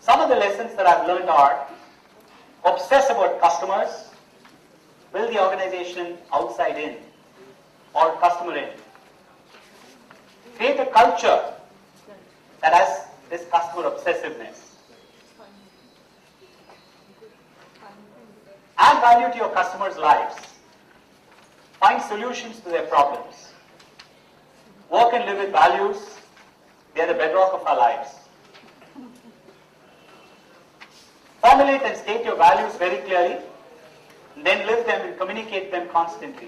Some of the lessons that I've learned are: obsess about customers, build the organization outside in or customer in. Create a culture that has this customer obsessiveness. Add value to your customers' lives. Find solutions to their problems. Work and live with values. They are the bedrock of our lives. Formulate and state your values very clearly, then live them and communicate them constantly.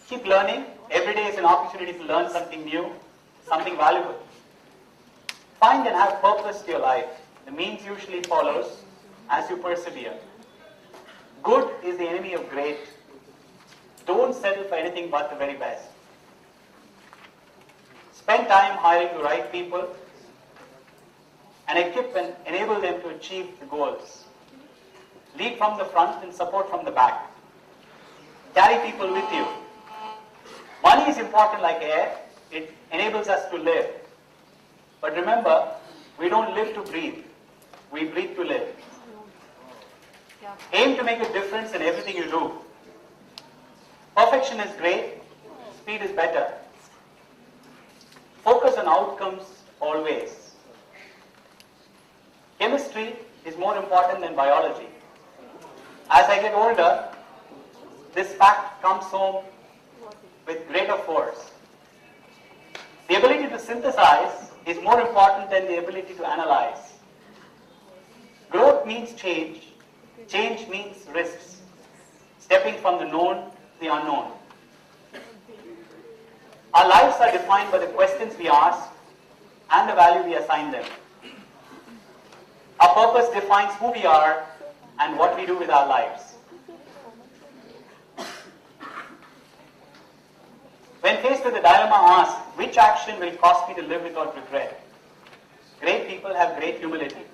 Keep learning. Every day is an opportunity to learn something new, something valuable. Find and have purpose to your life. The means usually follows as you persevere. Good is the enemy of great. Don't settle for anything but the very best. Spend time hiring the right people and equip and enable them to achieve the goals. Lead from the front and support from the back. Carry people with you. Money is important like air. It enables us to live. But remember, we don't live to breathe. We breathe to live. Aim to make a difference in everything you do. Perfection is great. Speed is better. Focus on outcomes always. Chemistry is more important than biology. As I get older, this fact comes home with greater force. The ability to synthesize is more important than the ability to analyze. Growth means change. Change means risks. Stepping from the known to the unknown. Our lives are defined by the questions we ask and the value we assign them. Our purpose defines who we are and what we do with our lives. When faced with the dilemma, ask, which action will cost me to live without regret? Great people have great humility.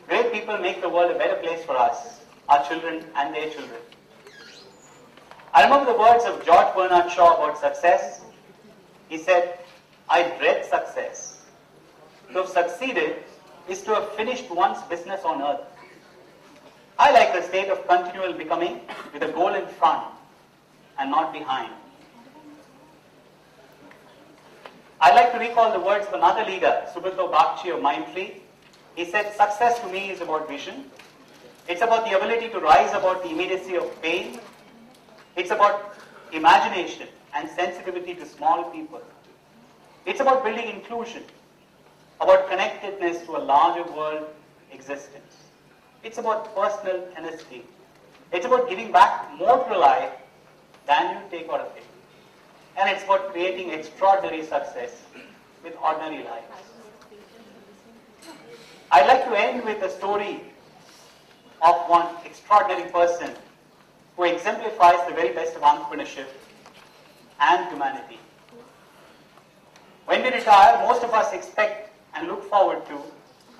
Great people make the world a better place for us, our children and their children. I remember the words of George Bernard Shaw about success. He said, I dread success. To have succeeded is to have finished one's business on earth. I like the state of continual becoming with a goal in front and not behind. I'd like to recall the words of another leader, Subrata Bagchi of Mindtree. He said, success to me is about vision. It's about the ability to rise above the immediacy of pain. It's about imagination and sensitivity to small people. It's about building inclusion, about connectedness to a larger world existence. It's about personal honesty. It's about giving back more to life than you take out of it. And it's about creating extraordinary success with ordinary lives. I'd like to end with a story of one extraordinary person who exemplifies the very best of entrepreneurship and humanity. When we retire, most of us expect and look forward to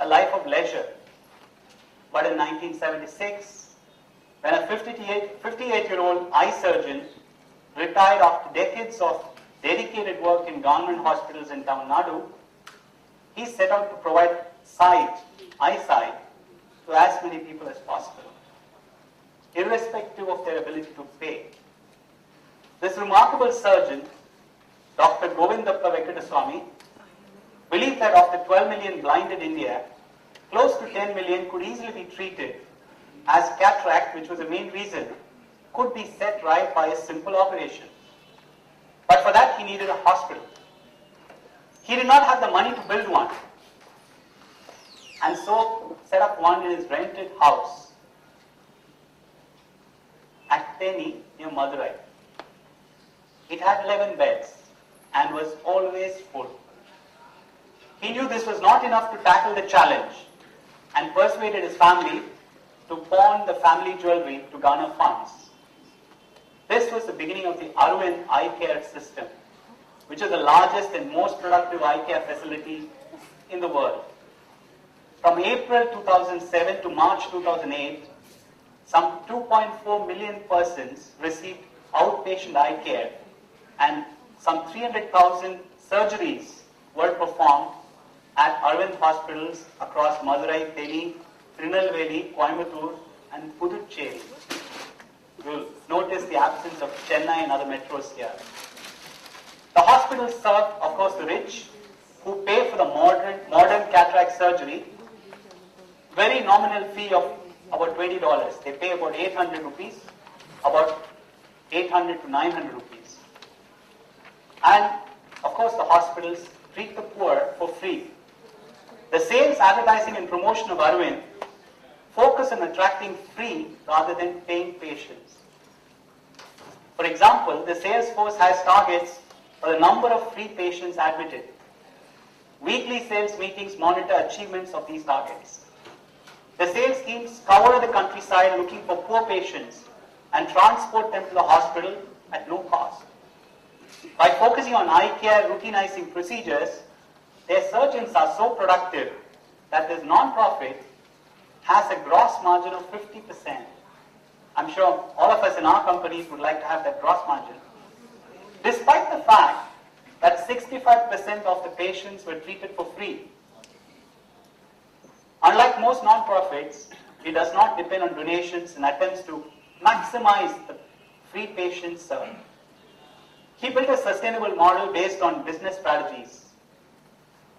a life of leisure. But in 1976, when a 58-year-old eye surgeon retired after decades of dedicated work in government hospitals in Tamil Nadu, he set out to provide eyesight to as many people as possible, irrespective of their ability to pay. This remarkable surgeon, Dr. Govindappa Venkadaswamy, believed that of the 12 million blind in India, close to 10 million could easily be treated as cataract, which was the main reason, could be set right by a simple operation. But for that, he needed a hospital. He did not have the money to build one, and so set up one in his rented house at Theni near Madurai. It had 11 beds and was always full. He knew this was not enough to tackle the challenge and persuaded his family to pawn the family jewelry to garner funds. This was the beginning of the Arvind Eye Care System, which is the largest and most productive eye care facility in the world. From April 2007 to March 2008, some 2.4 million persons received outpatient eye care and some 300,000 surgeries were performed at Arvind hospitals across Madurai, Theni, Tirunelveli, Coimbatore, and Puducherry. You'll notice the absence of Chennai and other metros here. The hospitals serve, of course, the rich who pay for the modern cataract surgery. Very nominal fee of about $20. They pay about 800 rupees, about 800 to 900 rupees. And, of course, the hospitals treat the poor for free. The sales, advertising, and promotion of Arvind focus on attracting free rather than paying patients. For example, the sales force has targets for the number of free patients admitted. Weekly sales meetings monitor achievements of these targets. The sales teams cover the countryside looking for poor patients and transport them to the hospital at no cost. By focusing on eye care routinizing procedures, their surgeons are so productive that this non-profit has a gross margin of 50%. I'm sure all of us in our companies would like to have that gross margin. Despite the fact that 65% of the patients were treated for free. Unlike most non-profits, it does not depend on donations and attempts to maximize the free patients served. He built a sustainable model based on business strategies,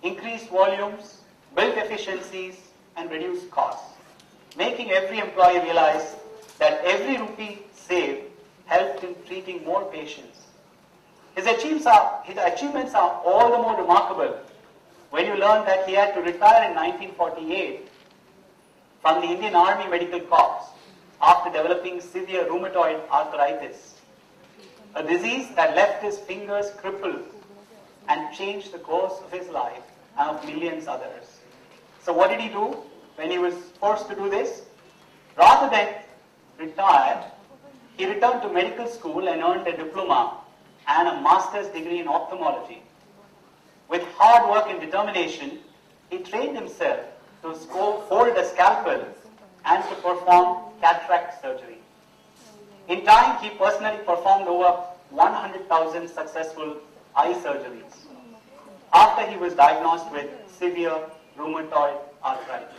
increased volumes, built efficiencies, and reduced costs, making every employee realize that every rupee saved helped in treating more patients. His achievements are all the more remarkable when you learn that he had to retire in 1948 from the Indian Army Medical Corps after developing severe rheumatoid arthritis, a disease that left his fingers crippled and changed the course of his life and of millions others. So what did he do when he was forced to do this? Rather than retire, he returned to medical school and earned a diploma and a master's degree in ophthalmology. With hard work and determination, he trained himself to hold a scalpel and to perform cataract surgery. In time, he personally performed over 100,000 successful eye surgeries after he was diagnosed with severe rheumatoid arthritis.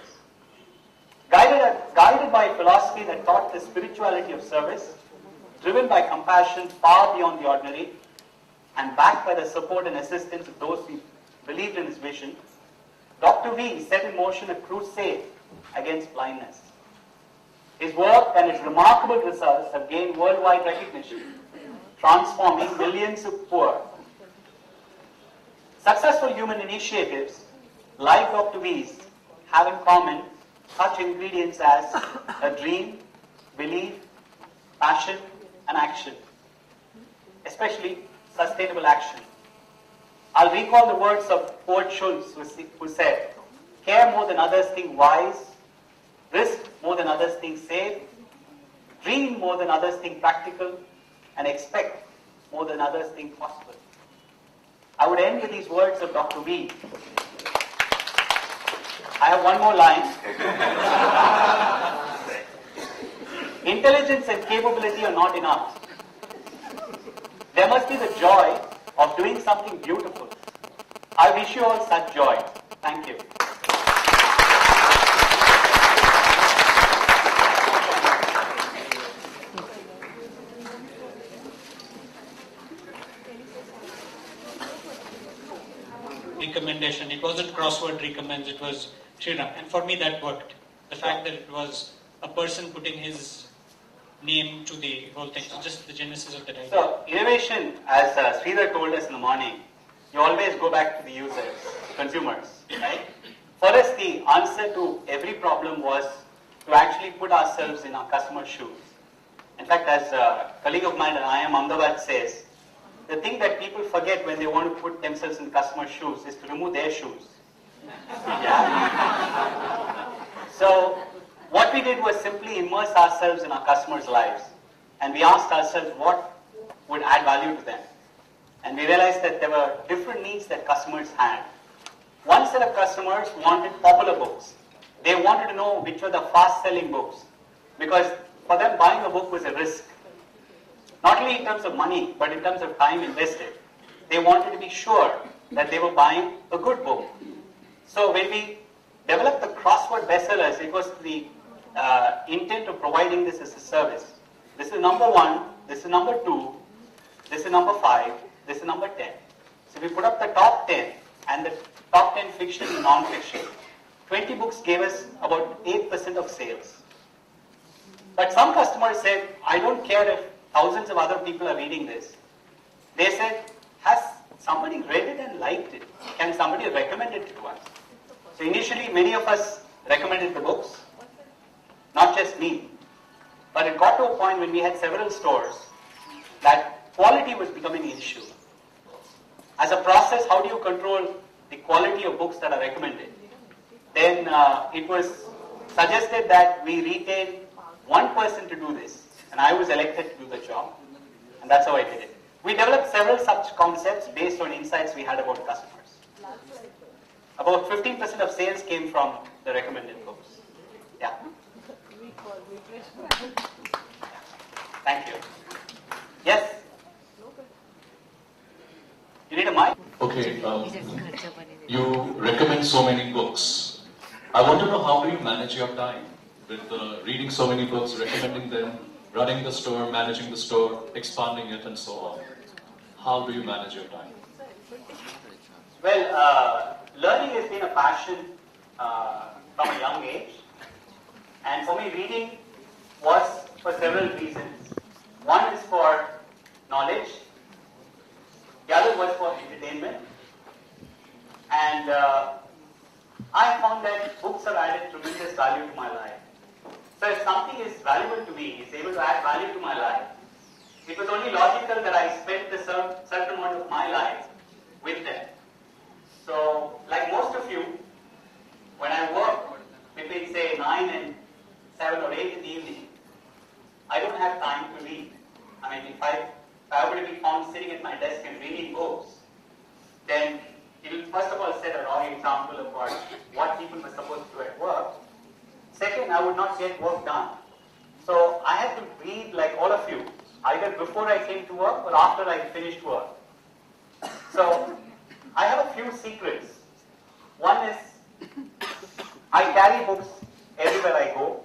Guided by a philosophy that taught the spirituality of service, driven by compassion far beyond the ordinary, and backed by the support and assistance of those who believed in his vision, Dr. V set in motion a crusade against blindness. His work and its remarkable results have gained worldwide recognition, transforming millions of poor. Successful human initiatives like Dr. V's have in common such ingredients as a dream, belief, passion, and action, especially sustainable action. I'll recall the words of poet Schultz, who said, "Care more than others think wise, risk more than others think safe, dream more than others think practical, and expect more than others think possible." I would end with these words of Dr. V. I have one more line. Intelligence and capability are not enough. There must be the joy of doing something beautiful. I wish you all such joy. Thank you. Recommendation. It wasn't crossword recommends, it was Sriram. And for me that worked. The fact that it was a person putting his name to the whole thing. So just the genesis of that idea. So innovation, as Sridhar told us in the morning, you always go back to the users, consumers, right? For us, the answer to every problem was to actually put ourselves in our customer's shoes. In fact, as a colleague of mine at IIM Ahmedabad says, the thing that people forget when they want to put themselves in customer's shoes is to remove their shoes. Yeah? So what we did was simply immerse ourselves in our customers' lives, and we asked ourselves what would add value to them. And we realized that there were different needs that customers had. One set of customers wanted popular books. They wanted to know which were the fast-selling books, because for them buying a book was a risk. Not only in terms of money, but in terms of time invested. They wanted to be sure that they were buying a good book. So when we developed the crossword bestsellers, it was the intent of providing this as a service. This is number 1, this is number 2, this is number 5, this is number 10. So we put up the top 10 and the top 10 fiction and non-fiction. 20 books gave us about 8% of sales. But some customers said, I don't care if thousands of other people are reading this. They said, has somebody read it and liked it? Can somebody recommend it to us? So initially, many of us recommended the books, not just me. But it got to a point when we had several stores that quality was becoming an issue. As a process, how do you control the quality of books that are recommended? Then it was suggested that we retain one person to do this, and I was elected to do the job, and that's how I did it. We developed several such concepts based on insights we had about customers. About 15% of sales came from the recommended books. Yeah. Thank you. Yes? You need a mic? Okay, you recommend so many books. I want to know, how do you manage your time with reading so many books, recommending them, running the store, managing the store, expanding it, and so on? How do you manage your time? Well, learning has been a passion from a young age. And for me, reading was for several reasons. One is for knowledge. The other was for entertainment. And I found that books have added tremendous value to my life. So if something is valuable to me, is able to add value to my life, it was only logical that I spent a certain amount of my life with them. So, like most of you, when I work between say 9 and 7 or 8 in the evening, I don't have time to read. I mean, if I were to be found sitting at my desk and reading books, then it will first of all set a wrong example of what people were supposed to do at work. Second, I would not get work done. So I had to read like all of you, either before I came to work or after I finished work. So I have a few secrets. One is, I carry books everywhere I go.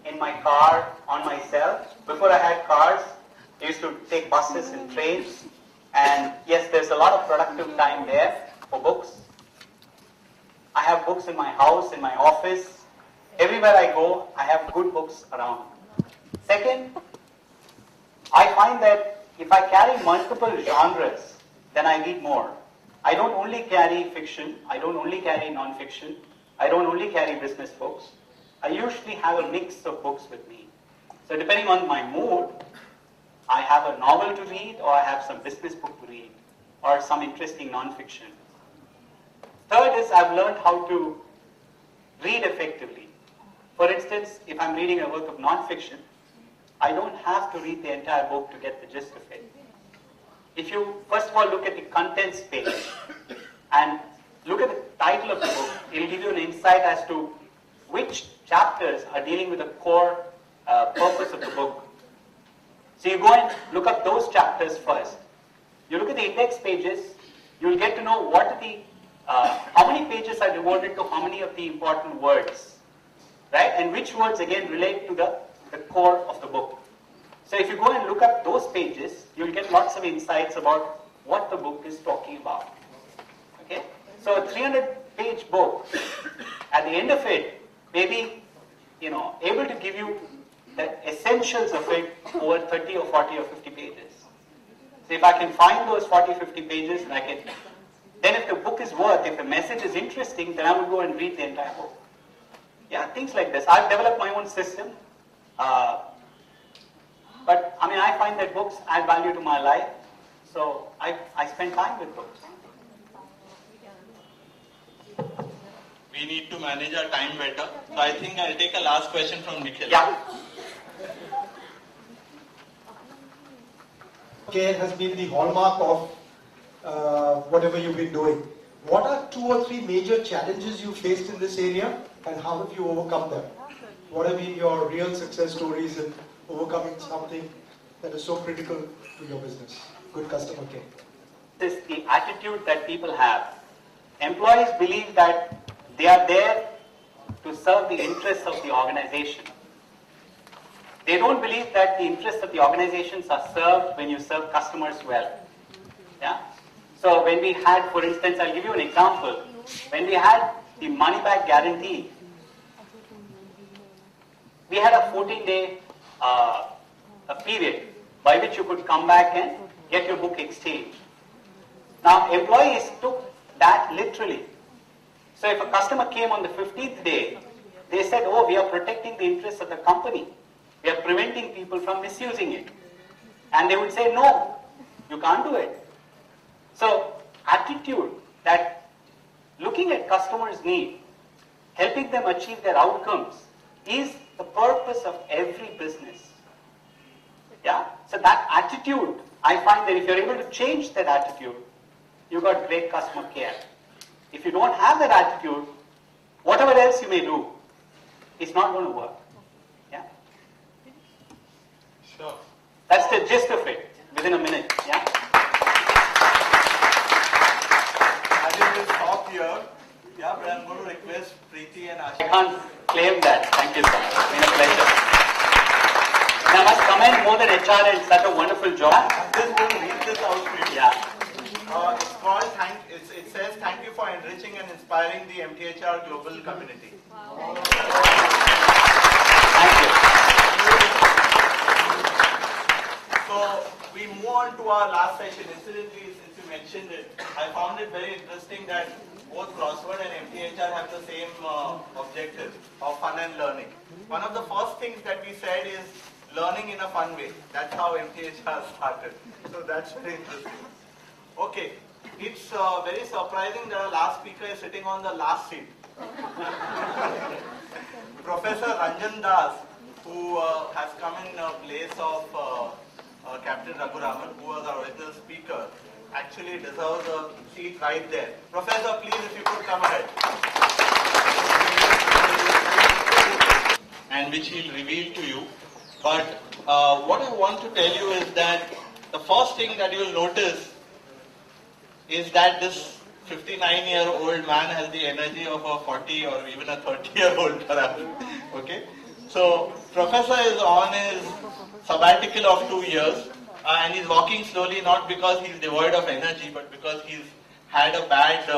In my car, on myself. Before I had cars, I used to take buses and trains. And yes, there's a lot of productive time there for books. I have books in my house, in my office. Everywhere I go, I have good books around. Second, I find that if I carry multiple genres, then I read more. I don't only carry fiction, I don't only carry non-fiction, I don't only carry business books. I usually have a mix of books with me. So depending on my mood, I have a novel to read, or I have some business book to read, or some interesting non-fiction. Third is, I've learned how to read effectively. For instance, if I'm reading a work of non-fiction, I don't have to read the entire book to get the gist of it. If you first of all look at the contents page and look at the title of the book, it will give you an insight as to which chapters are dealing with the core purpose of the book. So you go and look up those chapters first. You look at the index pages, you will get to know what are the, how many pages are devoted to how many of the important words, right? And which words again relate to the core of the book. So if you go and look up those pages, you'll get lots of insights about what the book is talking about. Okay? So a 300-page book, at the end of it, maybe, able to give you the essentials of it over 30 or 40 or 50 pages. So if I can find those 40, 50 pages, and then if the book is if the message is interesting, then I will go and read the entire book. Yeah, things like this. I've developed my own system. But I find that books add value to my life, so I spend time with books. We need to manage our time better. So I think I'll take a last question from Nikhil. Yeah. Care has been the hallmark of whatever you've been doing. What are 2 or 3 major challenges you faced in this area, and how have you overcome them? What have been your real success stories in overcoming something that is so critical to your business? Good customer care. This is the attitude that people have. Employees believe that they are there to serve the interests of the organization. They don't believe that the interests of the organizations are served when you serve customers well. Yeah? So when we had, for instance, I'll give you an example. When we had the money back guarantee, we had a 14-day period by which you could come back and get your book exchanged. Now, employees took that literally. So if a customer came on the 15th day, they said, oh, we are protecting the interests of the company. We are preventing people from misusing it. And they would say, no, you can't do it. So, attitude that looking at customers' need, helping them achieve their outcomes is the purpose of every business. Yeah? So that attitude, I find that if you're able to change that attitude, you've got great customer care. If you don't have that attitude, whatever else you may do, it's not going to work. Yeah? Sure. That's the gist of it, within a minute. Yeah? I think we'll stop here. Yeah, but I'm going to request Preeti and I Ashish. can't claim that. Thank you, sir. It's been a pleasure. And I must commend more than HR and such a wonderful job. I'm just going to read this out, Preeti. Yeah. It's called it says, thank you for enriching and inspiring the MTHR global community. Thank you. So we move on to our last session. Incidentally, since you mentioned it, I found it very interesting that both Crossword and MTHR have the same objective of fun and learning. One of the first things that we said is learning in a fun way. That's how MTHR started. So that's very interesting. Okay, it's very surprising that our last speaker is sitting on the last seat. Professor Ranjan Das, who has come in place of Captain Raghuraman, who was our original speaker, actually deserves a seat right there. Professor, please, if you could come ahead. And which he'll reveal to you. But what I want to tell you is that the first thing that you'll notice is that this 59-year-old man has the energy of a 40 or even a 30-year-old perhaps. Okay? So, Professor is on his sabbatical of 2 years and he's walking slowly not because he's devoid of energy but because he's had a bad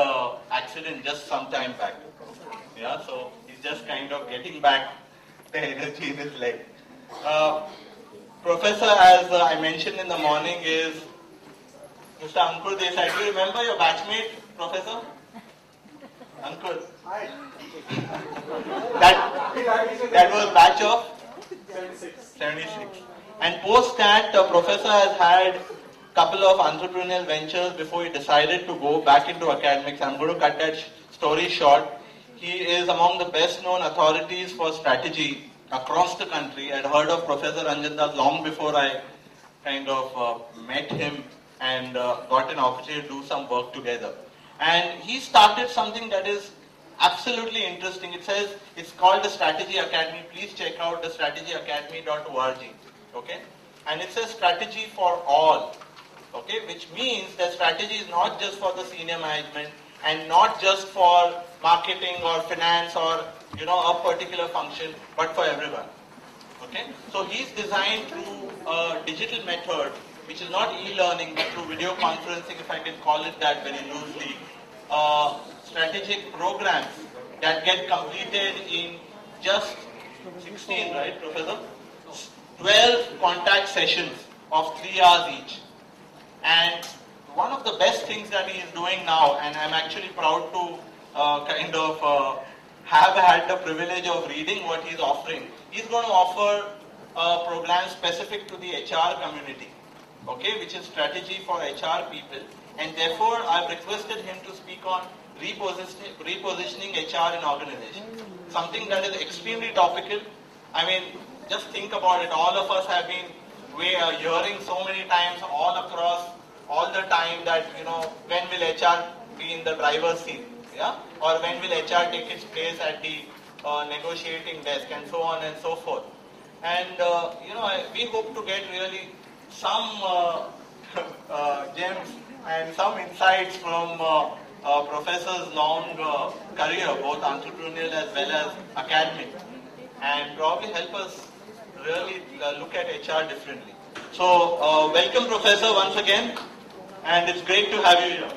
accident just some time back. Yeah, so he's just kind of getting back the energy in his leg. Professor, as I mentioned in the morning, is Mr. Ankur Desai. Do you remember your batchmate, Professor? Ankur. Hi. That was batch of 76. And post that, Professor has had a couple of entrepreneurial ventures before he decided to go back into academics. I'm going to cut that story short. He is among the best known authorities for strategy across the country. I'd heard of Professor Ranjan Das long before I kind of met him and got an opportunity to do some work together. And he started something that is absolutely interesting. It says, it's called the Strategy Academy. Please check out the strategyacademy.org. Okay? And it says strategy for all. Okay? Which means that strategy is not just for the senior management and not just for marketing or finance or a particular function, but for everyone. Okay? So he's designed through a digital method, which is not e-learning, but through video conferencing, if I can call it that very loosely, strategic programs that get completed in just 16, right, Professor? 12 contact sessions of 3 hours each. And one of the best things that he is doing now, and I'm actually proud to have had the privilege of reading what he's offering. He's going to offer a program specific to the HR community, okay, which is strategy for HR people. And therefore, I've requested him to speak on repositioning HR in organizations. Something that is extremely topical. I mean, just think about it. All of us have been hearing so many times all across, all the time that, when will HR be in the driver's seat? Yeah? Or when will HR take its place at the negotiating desk and so on and so forth. And, we hope to get really some gems and some insights from Professor's long career, both entrepreneurial as well as academic, and probably help us really look at HR differently. So, welcome Professor once again, and it's great to have you here.